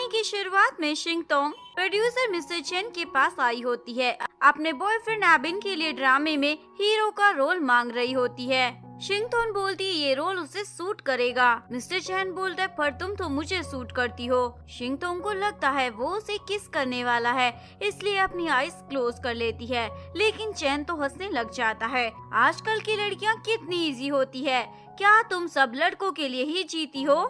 की शुरुआत में शिंगतोंग प्रोड्यूसर मिस्टर चेन के पास आई होती है। अपने बॉयफ्रेंड एबिन के लिए ड्रामे में हीरो का रोल मांग रही होती है। शिंगतोंग बोलती है ये रोल उसे सूट करेगा। मिस्टर चैन बोलता है पर तुम तो मुझे सूट करती हो। शिंगतोंग को लगता है वो उसे किस करने वाला है, इसलिए अपनी आईज क्लोज कर लेती है, लेकिन चैन तो हंसने लग जाता है। आजकल की लड़कियां कितनी इजी होती है, क्या तुम सब लड़कों के लिए ही जीती हो?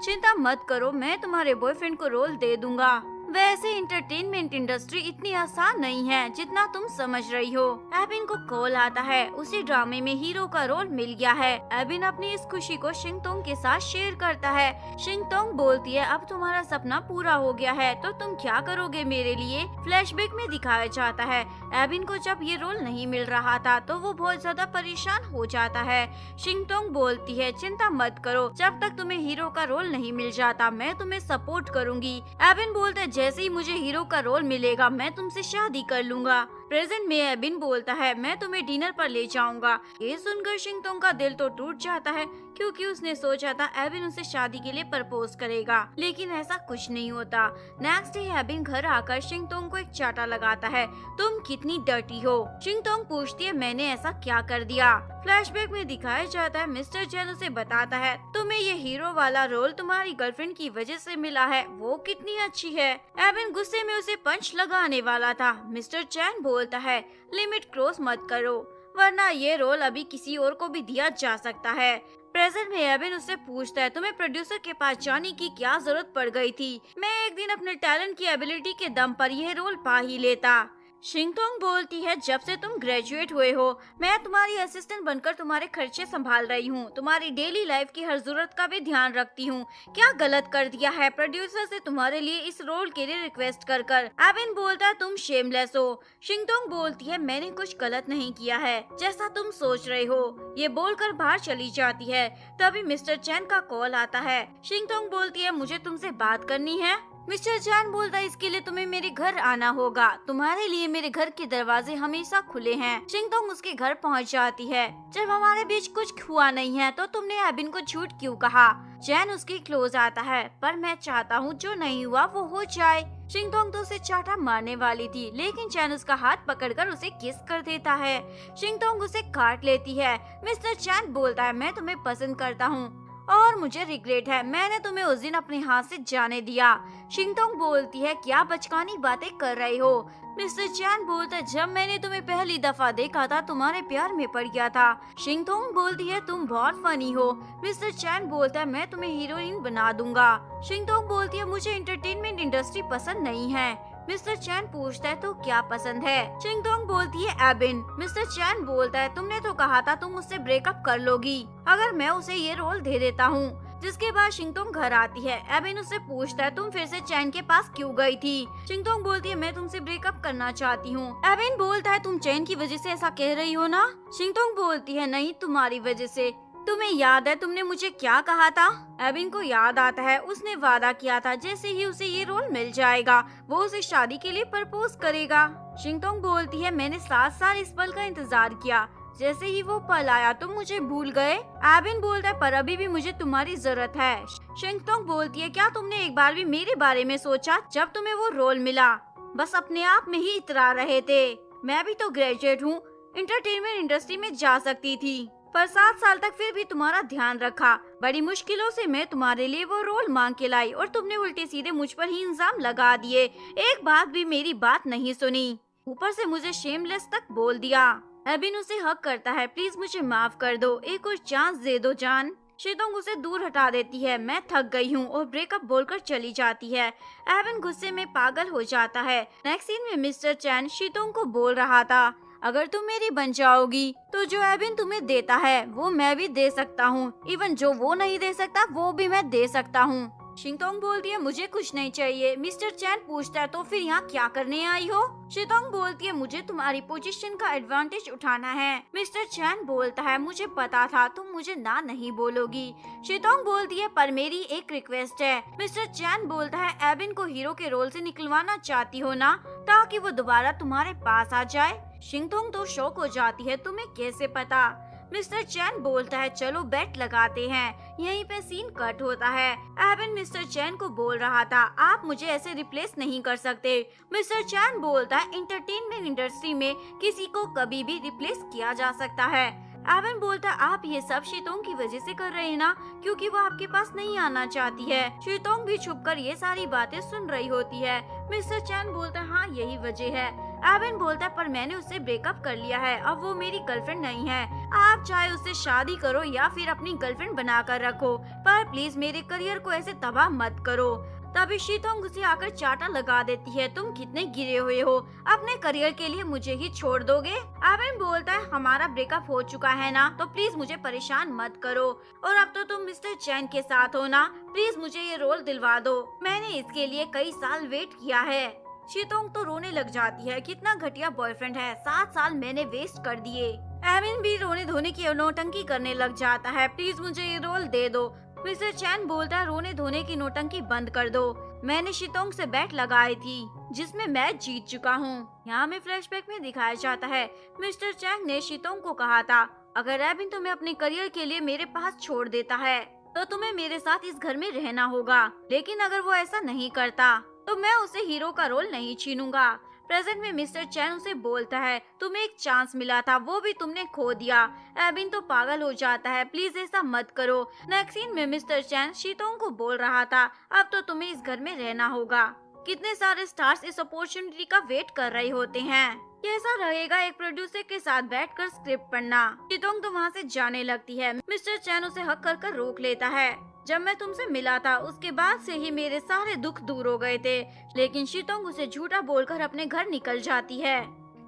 चिंता मत करो, मैं तुम्हारे बॉयफ्रेंड को रोल दे दूंगा। वैसे इंटरटेनमेंट इंडस्ट्री इतनी आसान नहीं है जितना तुम समझ रही हो। एबिन को कॉल आता है, उसे ड्रामे में हीरो का रोल मिल गया है। एबिन अपनी इस खुशी को शिंगतोंग के साथ शेयर करता है। शिंगतोंग बोलती है अब तुम्हारा सपना पूरा हो गया है तो तुम क्या करोगे मेरे लिए? फ्लैशबैक में दिखाया जाता है एबिन को जब ये रोल नहीं मिल रहा था तो वो बहुत ज्यादा परेशान हो जाता है। शिंगतोंग बोलती है चिंता मत करो, जब तक तुम्हें हीरो का रोल नहीं मिल जाता मैं तुम्हें सपोर्ट करूंगी। एबिन बोलता है जैसे ही मुझे हीरो का रोल मिलेगा मैं तुमसे शादी कर लूंगा। प्रेजेंट में एबिन बोलता है मैं तुम्हें डिनर पर ले जाऊंगा। ये सुनकर शिंगतोंग का दिल तो टूट जाता है क्योंकि उसने सोचा था एबिन उसे शादी के लिए प्रपोज करेगा, लेकिन ऐसा कुछ नहीं होता। नेक्स्ट डे एबिन घर आकर शिंगतोंग को एक चाटा लगाता है, तुम कितनी डर्टी हो। शिंगतोंग पूछती है मैंने ऐसा क्या कर दिया? फ्लैशबैक में दिखाया जाता है मिस्टर चैन उसे बताता है तुम्हें ये हीरो वाला रोल तुम्हारी गर्लफ्रेंड की वजह से मिला है, वो कितनी अच्छी है। एबिन गुस्से में उसे पंच लगाने वाला था। मिस्टर चैन बोलता है लिमिट क्रॉस मत करो वरना ये रोल अभी किसी और को भी दिया जा सकता है। प्रेजेंट में एबिन उससे पूछता है तुम्हें प्रोड्यूसर के पास जाने की क्या जरूरत पड़ गई थी? मैं एक दिन अपने टैलेंट की एबिलिटी के दम पर यह रोल पा ही लेता। शिंगतोंग बोलती है जब से तुम ग्रेजुएट हुए हो मैं तुम्हारी असिस्टेंट बनकर तुम्हारे खर्चे संभाल रही हूँ, तुम्हारी डेली लाइफ की हर जरूरत का भी ध्यान रखती हूँ। क्या गलत कर दिया है प्रोड्यूसर से तुम्हारे लिए इस रोल के लिए रिक्वेस्ट कर कर? एबिन बोलता है तुम शेमलेस हो। शिंगतोंग बोलती है मैंने कुछ गलत नहीं किया है जैसा तुम सोच रहे हो। ये बोलकर बाहर चली जाती है। तभी मिस्टर चैन का कॉल आता है। शिंगतोंग बोलती है मुझे तुमसे बात करनी है। मिस्टर चैन बोलता है इसके लिए तुम्हें मेरे घर आना होगा, तुम्हारे लिए मेरे घर के दरवाजे हमेशा खुले हैं। शिंगतोंग उसके घर पहुंच जाती है। जब हमारे बीच कुछ हुआ नहीं है तो तुमने एबिन को झूठ क्यों कहा? चैन उसके क्लोज आता है पर मैं चाहता हूँ जो नहीं हुआ वो हो जाए। शिंगतोंग तो उसे चाटा मारने वाली थी लेकिन चैन उसका हाथ पकड़कर उसे किस कर देता है। शिंगतोंग उसे काट लेती है। मिस्टर चैन बोलता है मैं तुम्हें पसंद करता हूँ और मुझे रिग्रेट है मैंने तुम्हें उस दिन अपने हाथ से जाने दिया। शिंगतोंग बोलती है क्या बचकानी बातें कर रही हो? मिस्टर चैन बोलता है जब मैंने तुम्हें पहली दफा देखा था तुम्हारे प्यार में पड़ गया था। शिंगतोंग बोलती है तुम बहुत फनी हो। मिस्टर चैन बोलता है मैं तुम्हें हीरोइन बना दूंगा। शिंगतोंग बोलती है मुझे एंटरटेनमेंट इंडस्ट्री पसंद नहीं है। मिस्टर चैन पूछता है तो क्या पसंद है? शिंगतोंग बोलती है एबिन। मिस्टर चैन बोलता है तुमने तो कहा था तुम मुझसे ब्रेकअप कर लोगी अगर मैं उसे ये रोल दे देता हूँ। जिसके बाद शिंगतोंग घर आती है। एबिन उससे पूछता है तुम फिर से चैन के पास क्यों गई थी? शिंगतोंग बोलती है मैं तुमसे ब्रेकअप करना चाहती हूँ। एबिन बोलता है तुम चैन की वजह से ऐसा कह रही हो ना? शिंगतोंग बोलती है नहीं तुम्हारी वजह से। तुम्हें याद है तुमने मुझे क्या कहा था? एबिन को याद आता है उसने वादा किया था जैसे ही उसे ये रोल मिल जाएगा वो उसे शादी के लिए प्रपोज करेगा। शिंगतोंग बोलती है मैंने 7 साल इस पल का इंतजार किया, जैसे ही वो पल आया तुम मुझे भूल गए। एबिन बोलता है पर अभी भी मुझे तुम्हारी जरूरत है। शिंगतोंग बोलती है क्या तुमने एक बार भी मेरे बारे में सोचा जब तुम्हें वो रोल मिला? बस अपने आप में ही इतरा रहे थे। मैं भी तो ग्रेजुएट हूँ, एंटरटेनमेंट इंडस्ट्री में जा सकती थी पर 7 साल तक फिर भी तुम्हारा ध्यान रखा। बड़ी मुश्किलों से मैं तुम्हारे लिए वो रोल मांग के लाई और तुमने उल्टे सीधे मुझ पर ही इल्जाम लगा दिए, एक बात भी मेरी बात नहीं सुनी, ऊपर से मुझे शेमलेस तक बोल दिया। एबिन उसे हक करता है प्लीज मुझे माफ कर दो, एक और चांस दे दो जान। शिंगतोंग उसे दूर हटा देती है मैं थक गई हूँ और ब्रेकअप बोलकर चली जाती है। एबिन गुस्से में पागल हो जाता है। नेक्स्ट सीन में मिस्टर चैन शिंगतोंग को बोल रहा था अगर तुम मेरी बन जाओगी तो जो एबिन तुम्हें देता है वो मैं भी दे सकता हूँ, इवन जो वो नहीं दे सकता वो भी मैं दे सकता हूँ। शिंगतोंग बोलती है मुझे कुछ नहीं चाहिए। मिस्टर चैन पूछता है तो फिर यहाँ क्या करने आई हो? शिंगतोंग बोलती है मुझे तुम्हारी पोजीशन का एडवांटेज उठाना है। मिस्टर चैन बोलता है मुझे पता था तुम मुझे ना नहीं बोलोगी। शिंगतोंग बोलती है पर मेरी एक रिक्वेस्ट है। मिस्टर चैन बोलता है एबिन को हीरो के रोल से निकलवाना चाहती हो ना, ताकि वो दोबारा तुम्हारे पास आ जाए। शिंगतोंग तो शॉक हो जाती है तुम्हें कैसे पता? मिस्टर चैन बोलता है चलो बेट लगाते हैं। यहीं पे सीन कट होता है। एबन मिस्टर चैन को बोल रहा था आप मुझे ऐसे रिप्लेस नहीं कर सकते। मिस्टर चैन बोलता है एंटरटेनमेंट इंडस्ट्री में किसी को कभी भी रिप्लेस किया जा सकता है। एवन बोलता आप ये सब शीतोंग की वजह से कर रहे हैं ना, क्योंकि वो आपके पास नहीं आना चाहती है। शीतोंग भी छुपकर ये सारी बातें सुन रही होती है। मिस्टर चैन बोलता हाँ यही वजह है। एवन बोलता पर मैंने उससे ब्रेकअप कर लिया है, अब वो मेरी गर्लफ्रेंड नहीं है। आप चाहे उससे शादी करो या फिर अपनी गर्लफ्रेंड बनाकर रखो, पर प्लीज मेरे करियर को ऐसे तबाह मत करो। तभी शीतोंग उसे आकर चाटा लगा देती है तुम कितने गिरे हुए हो, अपने करियर के लिए मुझे ही छोड़ दोगे। एवन बोलता है हमारा ब्रेकअप हो चुका है ना, तो प्लीज मुझे परेशान मत करो, और अब तो तुम मिस्टर चैन के साथ हो ना, प्लीज मुझे ये रोल दिलवा दो, मैंने इसके लिए कई साल वेट किया है। शीतोंग तो रोने लग जाती है कितना घटिया बॉयफ्रेंड है, 7 साल मैंने वेस्ट कर दिए। एवन भी रोने धोने की नौटंकी करने लग जाता है प्लीज मुझे ये रोल दे दो। मिस्टर चैन बोलता है रोने धोने की नौटंकी बंद कर दो, मैंने शीतोंग से बैट लगाई थी जिसमें मैच जीत चुका हूँ। यहाँ में फ्लैशबैक में दिखाया जाता है मिस्टर चैन ने शीतोंग को कहा था अगर एबिन तुम्हें अपने करियर के लिए मेरे पास छोड़ देता है तो तुम्हें मेरे साथ इस घर में रहना होगा, लेकिन अगर वो ऐसा नहीं करता तो मैं उसे हीरो का रोल नहीं छीनूंगा। प्रेजेंट में मिस्टर चैन उसे बोलता है तुम्हें एक चांस मिला था वो भी तुमने खो दिया। एबिन तो पागल हो जाता है प्लीज ऐसा मत करो। नेक्स्ट सीन में मिस्टर चैन शीतोंग को बोल रहा था अब तो तुम्हें इस घर में रहना होगा। कितने सारे स्टार्स इस अपॉर्चुनिटी का वेट कर रहे होते हैं। कैसा रहेगा एक प्रोड्यूसर के साथ बैठकर स्क्रिप्ट पढ़ना। शीतोंग तो वहाँ से जाने लगती है। मिस्टर चैन उसे हक कर रोक लेता है जब मैं तुमसे मिला था उसके बाद से ही मेरे सारे दुख दूर हो गए थे, लेकिन शीतोंग उसे झूठा बोलकर अपने घर निकल जाती है।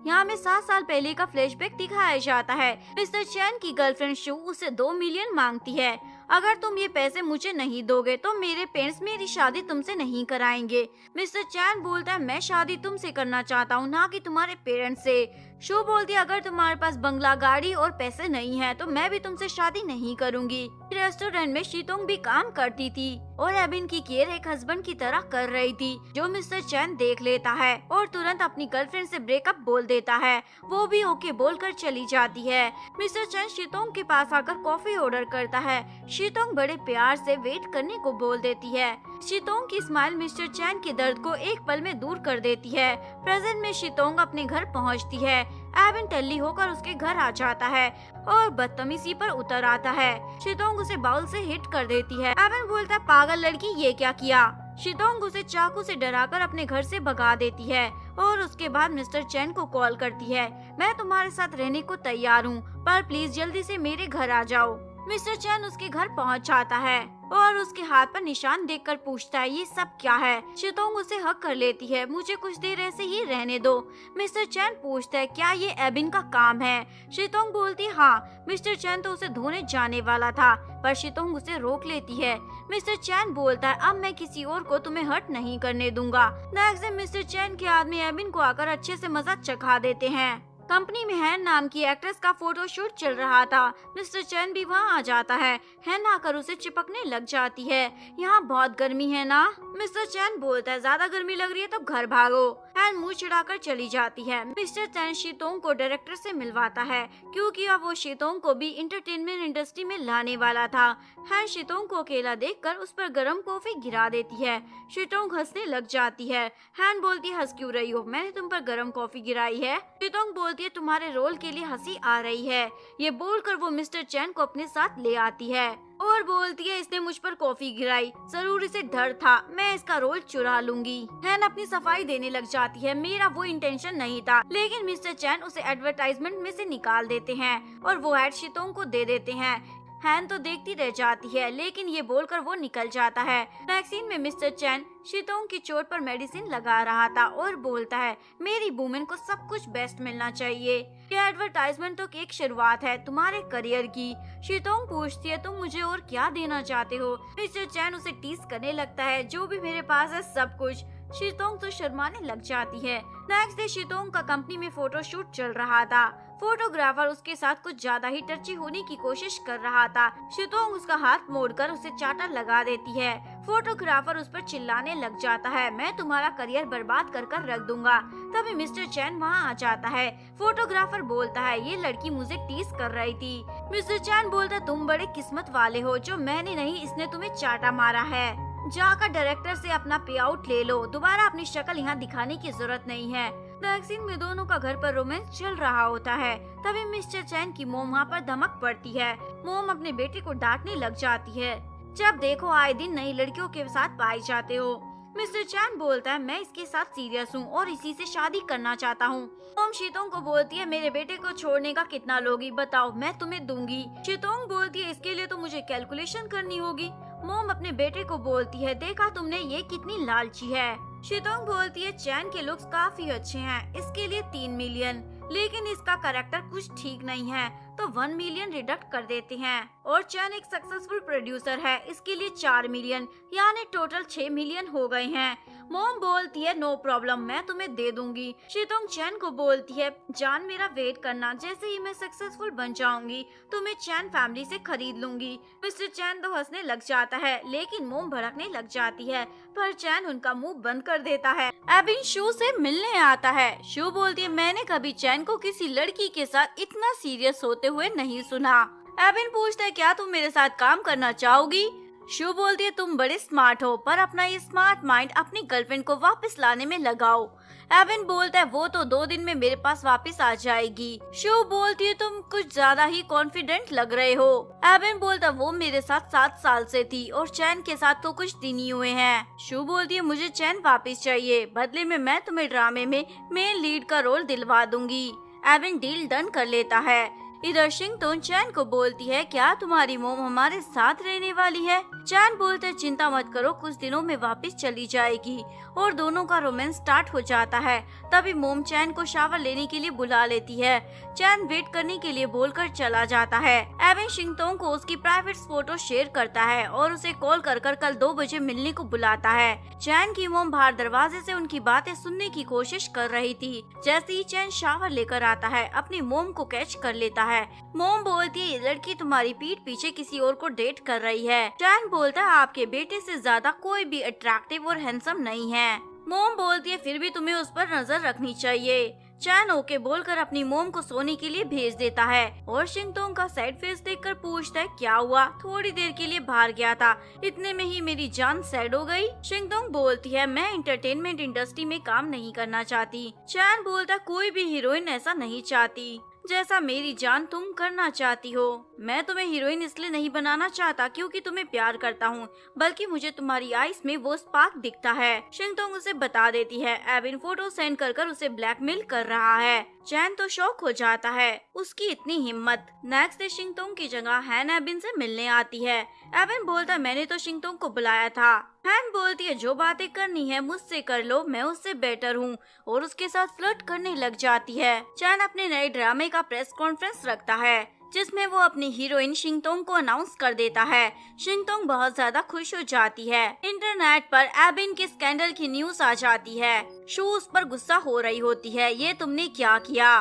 यहाँ में 7 साल पहले का फ्लैशबैक दिखाया जाता है। मिस्टर चैन की गर्लफ्रेंड शू उसे 2 मिलियन मांगती है, अगर तुम ये पैसे मुझे नहीं दोगे तो मेरे पेरेंट्स मेरी शादी तुमसे नहीं कराएंगे। मिस्टर चैन बोलता है मैं शादी तुमसे करना चाहता हूँ ना कि तुम्हारे पेरेंट्स से। शू बोलती है अगर तुम्हारे पास बंगला गाड़ी और पैसे नहीं है तो मैं भी तुमसे शादी नहीं करूँगी। रेस्टोरेंट में शीतोंग भी काम करती थी और एबिन की केयर एक हस्बैंड की तरह कर रही थी, जो मिस्टर चैन देख लेता है और तुरंत अपनी गर्लफ्रेंड से ब्रेकअप बोल देता है। वो भी ओके बोलकर चली जाती है। मिस्टर चैन शीतोंग के पास आकर कॉफी ऑर्डर करता है। शीतोंग बड़े प्यार से वेट करने को बोल देती है। शीतोंग की स्माइल मिस्टर चैन के दर्द को एक पल में दूर कर देती है। प्रेजेंट में शीतोंग अपने घर पहुंचती है। एबिन टल्ली होकर उसके घर आ जाता है और बदतमीजी पर उतर आता है। शीतोंग उसे बाउल से हिट कर देती है। एबिन बोलता है पागल लड़की ये क्या किया। शीतोंग उसे चाकू से डराकर अपने घर से भगा देती है और उसके बाद मिस्टर चैन को कॉल करती है मैं तुम्हारे साथ रहने को तैयार हूँ, पर प्लीज जल्दी से मेरे घर आ जाओ। मिस्टर चैन उसके घर पहुंच जाता है और उसके हाथ पर निशान देखकर पूछता है ये सब क्या है। शीतोंग उसे हक कर लेती है मुझे कुछ देर ऐसे ही रहने दो। मिस्टर चैन पूछता है क्या ये एबिन का काम है। शीतोंग बोलती हाँ। मिस्टर चैन तो उसे धोने जाने वाला था पर शीतोंग उसे रोक लेती है। मिस्टर चैन बोलता है अब मैं किसी और को तुम्हें हर्ट नहीं करने दूंगा। नेक्स्ट डे मिस्टर चैन के आदमी एबिन को आकर अच्छे से मजा चखा देते हैं। कंपनी में हैन नाम की एक्ट्रेस का फोटोशूट चल रहा था। मिस्टर चैन भी वहाँ आ जाता है। हैन आकर उसे चिपकने लग जाती है। यहाँ बहुत गर्मी है ना। मिस्टर चैन बोलता है ज्यादा गर्मी लग रही है तो घर भागो। हैन मुंह चिढ़ाकर चली जाती है। मिस्टर चैन शीतोंग को डायरेक्टर से मिलवाता है क्योंकि अब वो शीतोंग को भी एंटरटेनमेंट इंडस्ट्री में लाने वाला था। हैन शीतोंग को अकेला देखकर उस पर गर्म कॉफी गिरा देती है। शीतोंग हंसने लग जाती है। हैन बोलती है हंस क्यों रही हो, मैंने तुम पर गर्म कॉफी गिराई है। शीतोंग बोलती है तुम्हारे रोल के लिए हंसी आ रही है। ये बोलकर वो मिस्टर चैन को अपने साथ ले आती है और बोलती है इसने मुझ पर कॉफी गिराई, जरूर इसे डर था, मैं इसका रोल चुरा लूंगी। हैन अपनी सफाई देने लग जाती है मेरा वो इंटेंशन नहीं था, लेकिन मिस्टर चैन उसे एडवर्टाइजमेंट में से निकाल देते हैं और वो एड शीतोंग को दे देते हैं। हैन तो देखती रह जाती है लेकिन ये बोलकर वो निकल जाता है। वैक्सीन में मिस्टर चैन शीतोंग की चोट पर मेडिसिन लगा रहा था और बोलता है मेरी वुमेन को सब कुछ बेस्ट मिलना चाहिए। ये एडवर्टाइजमेंट तो एक शुरुआत है तुम्हारे करियर की। शीतोंग पूछती है तुम मुझे और क्या देना चाहते हो। मिस्टर चैन उसे टीज करने लगता है जो भी मेरे पास है सब कुछ। शीतोंग तो शर्माने लग जाती है। नेक्स्ट डे शीतोंग का कंपनी में फोटोशूट चल रहा था। फोटोग्राफर उसके साथ कुछ ज्यादा ही टची होने की कोशिश कर रहा था। शीतोंग उसका हाथ मोड़कर उसे चाटा लगा देती है। फोटोग्राफर उस पर चिल्लाने लग जाता है मैं तुम्हारा करियर बर्बाद कर रख दूंगा। तभी मिस्टर चैन वहाँ आ जाता है। फोटोग्राफर बोलता है ये लड़की मुझे टीज कर रही थी। मिस्टर चैन बोलता तुम बड़े किस्मत वाले हो, जो मैंने नहीं इसने तुम्हें चाटा मारा है। जाकर डायरेक्टर से अपना पे आउट ले लो, दोबारा अपनी शक्ल यहाँ दिखाने की जरूरत नहीं है। वैक्सीन में दोनों का घर पर रोमांस चल रहा होता है। तभी मिस्टर चैन की मोम वहाँ पर धमक पड़ती है। मोम अपने बेटे को डांटने लग जाती है, जब देखो आए दिन नई लड़कियों के साथ पाए जाते हो। मिस्टर चैन बोलता है मैं इसके साथ सीरियस हूँ और इसी से शादी करना चाहता हूँ। मोम शीतोंग को बोलती है मेरे बेटे को छोड़ने का कितना लोगी बताओ, मैं तुम्हें दूंगी। शीतोंग बोलती है इसके लिए तो मुझे कैलकुलेशन करनी होगी। मोम अपने बेटे को बोलती है देखा तुमने ये कितनी लालची है। शीतोंग बोलती है चैन के लुक्स काफी अच्छे हैं, इसके लिए 3 मिलियन, लेकिन इसका कैरेक्टर कुछ ठीक नहीं है तो 1 मिलियन रिडक्ट कर देते हैं। और चैन एक सक्सेसफुल प्रोड्यूसर है, इसके लिए 4 मिलियन, यानी टोटल 6 मिलियन हो गए हैं। मोम बोलती है नो प्रॉब्लम, मैं तुम्हें दे दूंगी। शीतोंग चैन को बोलती है जान मेरा वेट करना, जैसे ही मैं सक्सेसफुल बन जाऊंगी तो मैं चैन फैमिली से खरीद लूंगी। मिस्टर चैन तो हंसने लग जाता है, लेकिन मोम भड़कने लग जाती है, पर चैन उनका मुंह बंद कर देता है। एबिन शू से मिलने आता है। शू बोलती है मैंने कभी चैन को किसी लड़की के साथ इतना सीरियस होते हुए नहीं सुना। एबिन पूछता है क्या तुम मेरे साथ काम करना चाहोगी? शू बोलती है तुम बड़े स्मार्ट हो, पर अपना ये स्मार्ट माइंड अपनी गर्लफ्रेंड को वापस लाने में लगाओ। एबिन बोलता है वो तो 2 दिन में मेरे पास वापस आ जाएगी। शू बोलती है तुम कुछ ज्यादा ही कॉन्फिडेंट लग रहे हो। एबिन बोलता है वो मेरे साथ 7 साल से थी और चैन के साथ तो कुछ दिन ही हुए हैं। शू बोलती है मुझे चैन वापस चाहिए, बदले में मैं तुम्हें ड्रामे में मेन लीड का रोल दिलवा दूंगी। एबिन डील डन कर लेता है। इधर शिंगतोन चैन को बोलती है क्या तुम्हारी मोम हमारे साथ रहने वाली है? चैन बोलते है चिंता मत करो, कुछ दिनों में वापस चली जाएगी। और दोनों का रोमांस स्टार्ट हो जाता है। तभी मोम चैन को शावर लेने के लिए बुला लेती है। चैन वेट करने के लिए बोलकर चला जाता है। एविन शिंगतोंग को उसकी प्राइवेट फोटो शेयर करता है और उसे कॉल कर कल 2 बजे मिलने को बुलाता है। चैन की मोम बाहर दरवाजे से उनकी बातें सुनने की कोशिश कर रही थी। जैसे ही चैन शावर लेकर आता है, अपनी मोम को कैच कर लेता है। मोम बोलती है ये लड़की तुम्हारी पीठ पीछे किसी और को डेट कर रही है। चैन बोलता है आपके बेटे से ज्यादा कोई भी अट्रैक्टिव और हैंडसम नहीं है। मोम बोलती है फिर भी तुम्हें उस पर नजर रखनी चाहिए। चैन ओके बोलकर अपनी मोम को सोने के लिए भेज देता है और शिंगतोंग का सैड फेस देखकर पूछता है क्या हुआ? थोड़ी देर के लिए बाहर गया था, इतने में ही मेरी जान सैड हो गई। शिंगतोंग बोलती है मैं एंटरटेनमेंट इंडस्ट्री में काम नहीं करना चाहती। चैन बोलता कोई भी हीरोइन ऐसा नहीं चाहती जैसा मेरी जान तुम करना चाहती हो। मैं तुम्हें हीरोइन इसलिए नहीं बनाना चाहता क्योंकि तुम्हें प्यार करता हूँ, बल्कि मुझे तुम्हारी आईज में वो स्पार्क दिखता है। शिंगतोंग उसे बता देती है एविन फोटो सेंड कर उसे ब्लैकमेल कर रहा है। चैन तो शॉक हो जाता है, उसकी इतनी हिम्मत। नेक्स्ट डे शिंगतोंग की जगह हैन एबिन से मिलने आती है। एबिन बोलता मैंने तो शिंगतोंग को बुलाया था। हैन बोलती है जो बातें करनी है मुझसे कर लो, मैं उससे बेटर हूँ, और उसके साथ फ्लर्ट करने लग जाती है। चैन अपने नए ड्रामे का प्रेस कॉन्फ्रेंस रखता है जिसमें वो अपनी हीरोइन शिंगतोंग को अनाउंस कर देता है। शिंगतोंग बहुत ज्यादा खुश हो जाती है। इंटरनेट पर एबिन के स्कैंडल की न्यूज आ जाती है। शू उस पर गुस्सा हो रही होती है, ये तुमने क्या किया?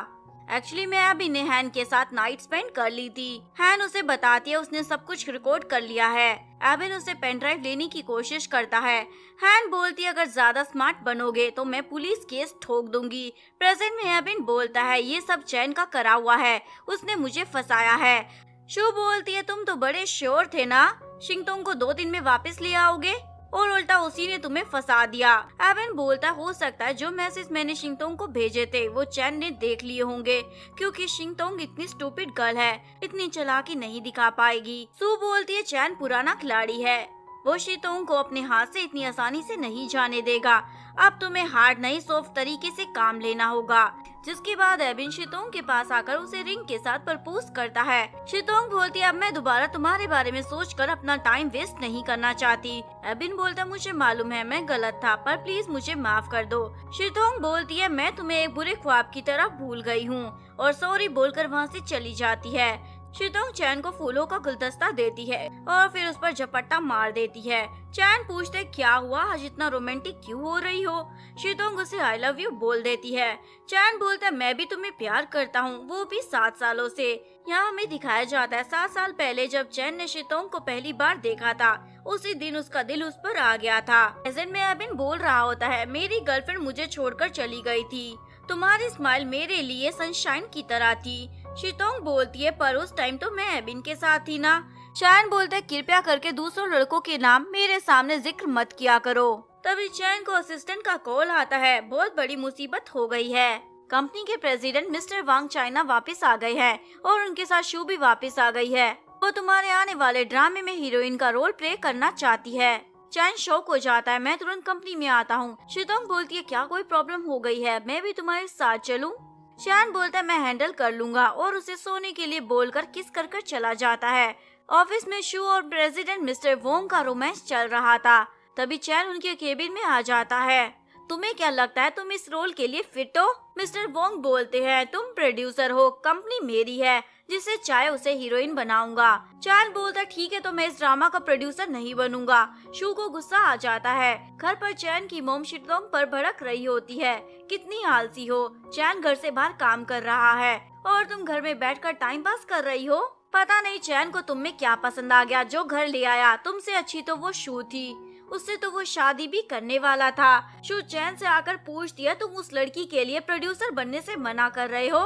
एक्चुअली मैं एबिन ने हैन के साथ नाइट स्पेंड कर ली थी। हैन उसे बताती है उसने सब कुछ रिकॉर्ड कर लिया है। एबिन उसे पेन ड्राइव लेने की कोशिश करता है। हैन बोलती है अगर ज्यादा स्मार्ट बनोगे तो मैं पुलिस केस ठोक दूंगी। प्रेजेंट में एबिन बोलता है ये सब चैन का करा हुआ है, उसने मुझे फंसाया है। शू बोलती है तुम तो बड़े श्योर थे ना शिंगतोंग को 2 दिन में वापस ले आओगे, और उल्टा उसी ने तुम्हें फंसा दिया। एविन बोलता हो सकता है जो मैसेज मैंने शिंगतोंग को भेजे थे वो चैन ने देख लिए होंगे, क्योंकि शिंगतोंग इतनी स्टूपिड गर्ल है, इतनी चालाकी नहीं दिखा पाएगी। सू बोलती है चैन पुराना खिलाड़ी है, वो शिंगतोंग को अपने हाथ से इतनी आसानी से नहीं जाने देगा। अब तुम्हें हार्ड नहीं सॉफ्ट तरीके से काम लेना होगा। जिसके बाद एबिन शिंगतोंग के पास आकर उसे रिंग के साथ प्रपोज करता है। शिंगतोंग बोलती है अब मैं दोबारा तुम्हारे बारे में सोचकर अपना टाइम वेस्ट नहीं करना चाहती। एबिन बोलता मुझे मालूम है मैं गलत था, पर प्लीज मुझे माफ कर दो। शिंगतोंग बोलती है मैं तुम्हें एक बुरे ख्वाब की तरह भूल गई हूँ, और सॉरी बोलकर वहाँ से चली जाती है। शिंगतोंग चैन को फूलों का गुलदस्ता देती है और फिर उस पर झपट्टा मार देती है। चैन पूछते क्या हुआ, आज इतना रोमांटिक क्यों हो रही हो? शिंगतोंग उसे आई लव यू बोल देती है। चैन बोलता है मैं भी तुम्हें प्यार करता हूँ, वो भी 7 सालों से। यहाँ हमें दिखाया जाता है 7 साल पहले जब चैन ने शिंगतोंग को पहली बार देखा था, उसी दिन उसका दिल उस पर आ गया था। प्रेजेंट में एबिन बोल रहा होता है मेरी गर्लफ्रेंड मुझे छोड़कर चली गई थी, तुम्हारी स्माइल मेरे लिए सनशाइन की तरह थी। शितोंग बोलती है पर उस टाइम तो मैं एबिन के साथ थी ना। चैन बोलता है कृपया करके दूसरों लड़कों के नाम मेरे सामने जिक्र मत किया करो। तभी चैन को असिस्टेंट का कॉल आता है, बहुत बड़ी मुसीबत हो गई है। कंपनी के प्रेसिडेंट मिस्टर वांग चाइना वापस आ गए हैं और उनके साथ शू भी वापस आ गई है। वो तुम्हारे आने वाले ड्रामे में हीरोइन का रोल प्ले करना चाहती है। चैन शॉक हो जाता है, मैं तुरंत कंपनी में आता हूँ। शितोंग बोलती है क्या कोई प्रॉब्लम हो गई है, मैं भी तुम्हारे साथ चलूं? चैन बोलता है मैं हैंडल कर लूंगा और उसे सोने के लिए बोलकर किस कर चला जाता है। ऑफिस में शू और प्रेसिडेंट मिस्टर वोंग का रोमांस चल रहा था। तभी चैन उनके केबिन में आ जाता है। तुम्हें क्या लगता है तुम इस रोल के लिए फिट हो? मिस्टर वोंग बोलते हैं तुम प्रोड्यूसर हो, कंपनी मेरी है, जिसे चाहे उसे हीरोइन बनाऊंगा। चैन बोलता ठीक है तो मैं इस ड्रामा का प्रोड्यूसर नहीं बनूंगा। शू को गुस्सा आ जाता है। घर पर चैन की मॉम शितोंग पर भड़क रही होती है, कितनी आलसी हो, चैन घर से बाहर काम कर रहा है और तुम घर में बैठकर टाइम पास कर रही हो। पता नहीं चैन को तुम में क्या पसंद आ गया जो घर ले आया। तुमसे अच्छी तो वो शू थी, उससे तो वो शादी भी करने वाला था। शू चैन से आकर पूछती है तुम उस लड़की के लिए प्रोड्यूसर बनने से मना कर रहे हो?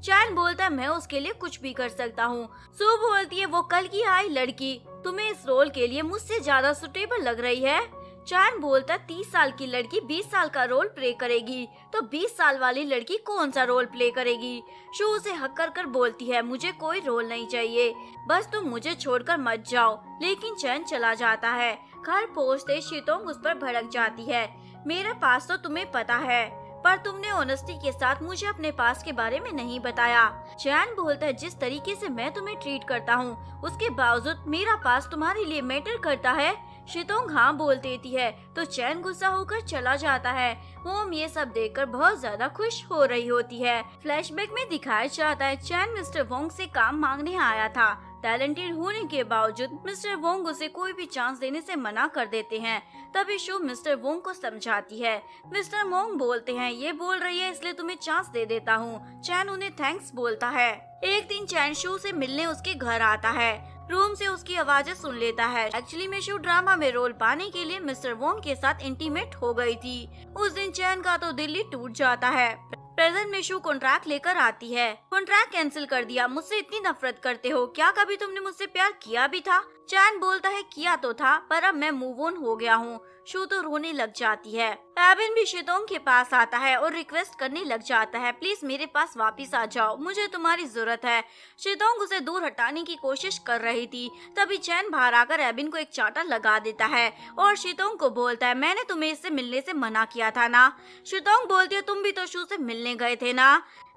चैन बोलता है मैं उसके लिए कुछ भी कर सकता हूँ। शू बोलती है वो कल की आई लड़की तुम्हें इस रोल के लिए मुझसे ज्यादा सुटेबल लग रही है। चैन बोलता है 30 साल की लड़की 20 साल का रोल प्ले करेगी तो 20 साल वाली लड़की कौन सा रोल प्ले करेगी? शू उसे हक कर बोलती है मुझे कोई रोल नहीं चाहिए, बस तुम मुझे छोड़कर मत जाओ। लेकिन चैन चला जाता है। घर पहुँचते शितोंग उस पर भड़क जाती है, मेरे पास तो तुम्हें पता है पर तुमने ऑनेस्टी के साथ मुझे अपने पास के बारे में नहीं बताया। चैन बोलता है जिस तरीके से मैं तुम्हें ट्रीट करता हूँ उसके बावजूद मेरा पास तुम्हारे लिए मैटर करता है। शितोंग हाँ बोल देती है तो चैन गुस्सा होकर चला जाता है। मोम ये सब देखकर बहुत ज्यादा खुश हो रही होती है। फ्लैशबैक में दिखाया जाता है चैन मिस्टर वोंग से काम मांगने आया था। टैलेंटेड होने के बावजूद मिस्टर वोंग उसे कोई भी चांस देने से मना कर देते हैं। तभी शू मिस्टर वोंग को समझाती है। मिस्टर वोंग बोलते हैं ये बोल रही है इसलिए तुम्हें चांस दे देता हूँ। चैन उन्हें थैंक्स बोलता है। एक दिन चैन शू से मिलने उसके घर आता है। रूम से उसकी आवाजें सुन लेता है। एक्चुअली में शू ड्रामा में रोल पाने के लिए मिस्टर वोंग के साथ इंटीमेट हो गई थी। उस दिन चैन का तो दिल ही टूट जाता है। प्रेजेंट में शू कॉन्ट्रैक्ट लेकर आती है। कॉन्ट्रैक्ट कैंसिल कर दिया, मुझसे इतनी नफरत करते हो, क्या कभी तुमने मुझसे प्यार किया भी था? चैन बोलता है किया तो था पर अब मैं मूव ऑन हो गया हूँ। शू तो रोने लग जाती है। एबिन भी शितोंग के पास आता है और रिक्वेस्ट करने लग जाता है प्लीज मेरे पास वापस आ जाओ, मुझे तुम्हारी जरूरत है। शितोंग उसे दूर हटाने की कोशिश कर रही थी। तभी चैन बाहर आकर एबिन को एक चाटा लगा देता है और शितोंग को बोलता है मैंने तुम्हें इससे मिलने से मना किया था ना। शितोंग बोलती है तुम भी तो शू से मिलने गए थे ना।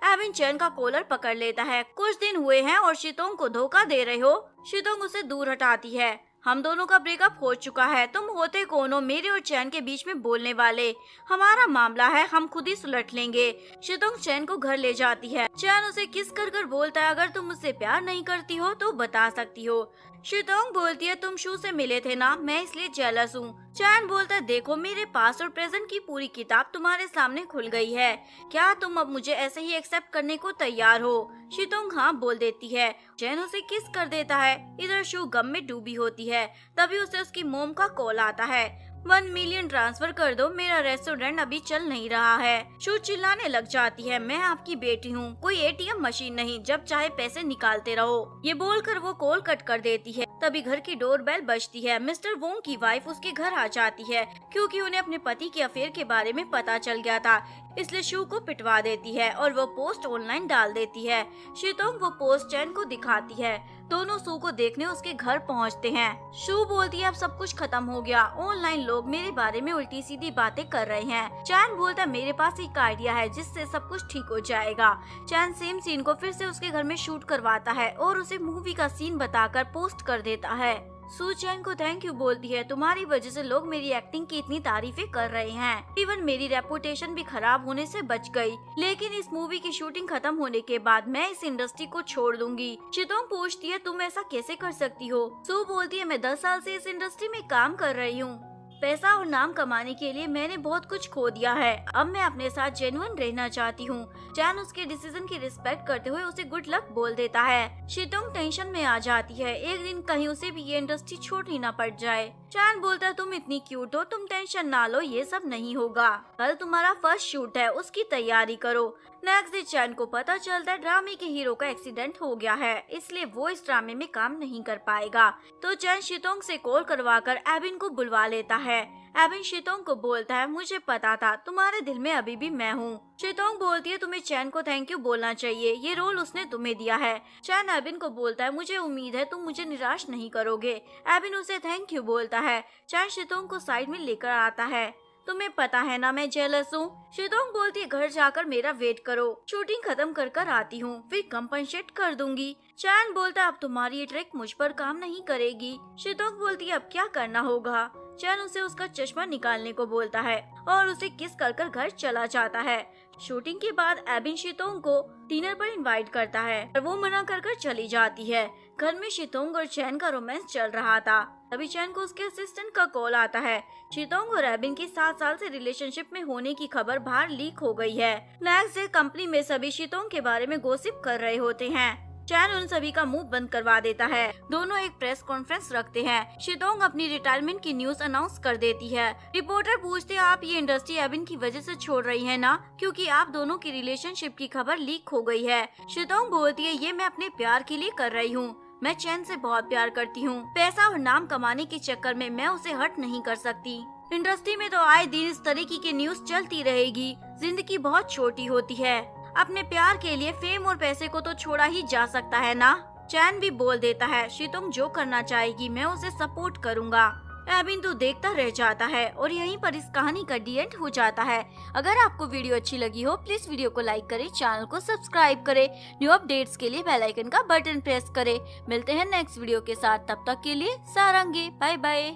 एबिन चैन का कॉलर पकड़ लेता है। कुछ दिन हुए हैं और शितोंग को धोखा दे रहे हो। शितोंग उसे दूर हटाती है। हम दोनों का ब्रेकअप हो चुका है, तुम होते कौन हो मेरे और चैन के बीच में बोलने वाले? हमारा मामला है, हम खुद ही सुलट लेंगे। शितोंग चैन को घर ले जाती है। चैन उसे किस कर बोलता है अगर तुम मुझसे प्यार नहीं करती हो तो बता सकती हो। शितोंग बोलती है तुम शू से मिले थे ना, मैं इसलिए जेलस हूँ। चैन बोलता है देखो मेरे पास और प्रेजेंट की पूरी किताब तुम्हारे सामने खुल गई है, क्या तुम अब मुझे ऐसे ही एक्सेप्ट करने को तैयार हो? शितोंग हाँ बोल देती है। चैन उसे किस कर देता है। इधर शू गम में डूबी होती है। तभी उसे उसकी मोम का कॉल आता है। 1 मिलियन ट्रांसफर कर दो, मेरा रेस्टोरेंट अभी चल नहीं रहा है। शू चिल्लाने लग जाती है मैं आपकी बेटी हूँ, कोई एटीएम मशीन नहीं, जब चाहे पैसे निकालते रहो। ये बोलकर वो कॉल कट कर देती है। तभी घर की डोरबेल बजती है। मिस्टर वोंग की वाइफ उसके घर आ जाती है क्योंकि उन्हें अपने पति के अफेयर के बारे में पता चल गया था, इसलिए शू को पिटवा देती है और वो पोस्ट ऑनलाइन डाल देती है। शितोंग वो पोस्ट चैन को दिखाती है। दोनों शू को देखने उसके घर पहुंचते हैं। शू बोलती है अब सब कुछ खत्म हो गया, ऑनलाइन लोग मेरे बारे में उल्टी सीधी बातें कर रहे हैं। चैन बोलता है मेरे पास एक आइडिया है जिससे सब कुछ ठीक हो जाएगा। चैन सेम सीन को फिर से उसके घर में शूट करवाता है और उसे मूवी का सीन बताकर पोस्ट कर देता है। सू चैन को थैंक यू बोलती है, तुम्हारी वजह से लोग मेरी एक्टिंग की इतनी तारीफें कर रहे हैं, इवन मेरी रेपुटेशन भी खराब होने से बच गई। लेकिन इस मूवी की शूटिंग खत्म होने के बाद मैं इस इंडस्ट्री को छोड़ दूंगी। शितोंग पूछती है तुम ऐसा कैसे कर सकती हो? सू बोलती है मैं 10 साल से इस इंडस्ट्री में काम कर रही हूँ, पैसा और नाम कमाने के लिए मैंने बहुत कुछ खो दिया है, अब मैं अपने साथ जेन्युइन रहना चाहती हूँ। चैन उसके डिसीजन की रिस्पेक्ट करते हुए उसे गुड लक बोल देता है। शितोंग टेंशन में आ जाती है, एक दिन कहीं उसे भी ये इंडस्ट्री छोड़नी न पड़ जाए। चैन बोलता है तुम इतनी क्यूट हो, तुम टेंशन ना लो, ये सब नहीं होगा। कल तुम्हारा फर्स्ट शूट है, उसकी तैयारी करो। नेक्स्ट डे चैन को पता चलता है ड्रामे के हीरो का एक्सीडेंट हो गया है, इसलिए वो इस ड्रामे में काम नहीं कर पाएगा। तो चैन शितोंग से कॉल करवाकर एबिन को बुलवा लेता है। एबिन शितोंग को बोलता है मुझे पता था तुम्हारे दिल में अभी भी मैं हूँ। शितोंग बोलती है तुम्हें चैन को थैंक यू बोलना चाहिए, ये रोल उसने तुम्हें दिया है। चैन एबिन को बोलता है मुझे उम्मीद है तुम मुझे निराश नहीं करोगे। एबिन उसे थैंक यू बोलता है। चैन शितोंग को साइड में लेकर आता है। तुम्हें पता है ना मैं जेलस हूँ। शितोंग बोलती है घर जाकर मेरा वेट करो, शूटिंग खत्म कर आती हूँ, फिर कंपनसेट कर दूंगी। चैन बोलता है अब तुम्हारी ये ट्रिक मुझ पर काम नहीं करेगी। शितोंग बोलती है अब क्या करना होगा। चैन उसे उसका चश्मा निकालने को बोलता है और उसे किस कर घर चला जाता है। शूटिंग के बाद एबिन शितोंग को डिनर पर इनवाइट करता है और वो मना कर चली जाती है। घर में शितोंग और चैन का रोमांस चल रहा था, तभी चैन को उसके असिस्टेंट का कॉल आता है। शितोंग और एबिन की 7 साल से रिलेशनशिप में होने की खबर बाहर लीक हो गई है। नेक्स्ट डे कंपनी में सभी शितोंग के बारे में गॉसिप कर रहे होते हैं। चैन उन सभी का मुंह बंद करवा देता है। दोनों एक प्रेस कॉन्फ्रेंस रखते हैं। शितोंग अपनी रिटायरमेंट की न्यूज अनाउंस कर देती है। रिपोर्टर पूछते हैं आप ये इंडस्ट्री एबिन की वजह से छोड़ रही है ना, क्योंकि आप दोनों की रिलेशनशिप की खबर लीक हो गई है। शितोंग बोलती है ये मैं अपने प्यार के लिए कर रही हूँ, मैं चैन से बहुत प्यार करती हूँ। पैसा और नाम कमाने के चक्कर में मैं उसे हर्ट नहीं कर सकती। इंडस्ट्री में तो आए दिन इस तरीके की न्यूज चलती रहेगी। जिंदगी बहुत छोटी होती है, अपने प्यार के लिए फेम और पैसे को तो छोड़ा ही जा सकता है ना। चैन भी बोल देता है शितोंग जो करना चाहेगी मैं उसे सपोर्ट करूँगा। एबिन तो देखता रह जाता है और यहीं पर इस कहानी का डी एंड हो जाता है। अगर आपको वीडियो अच्छी लगी हो प्लीज वीडियो को लाइक करें, चैनल को सब्सक्राइब करें, न्यू अपडेट्स के लिए बेल आइकन का बटन प्रेस करें। मिलते हैं नेक्स्ट वीडियो के साथ, तब तक के लिए सारंगे, बाय बाय।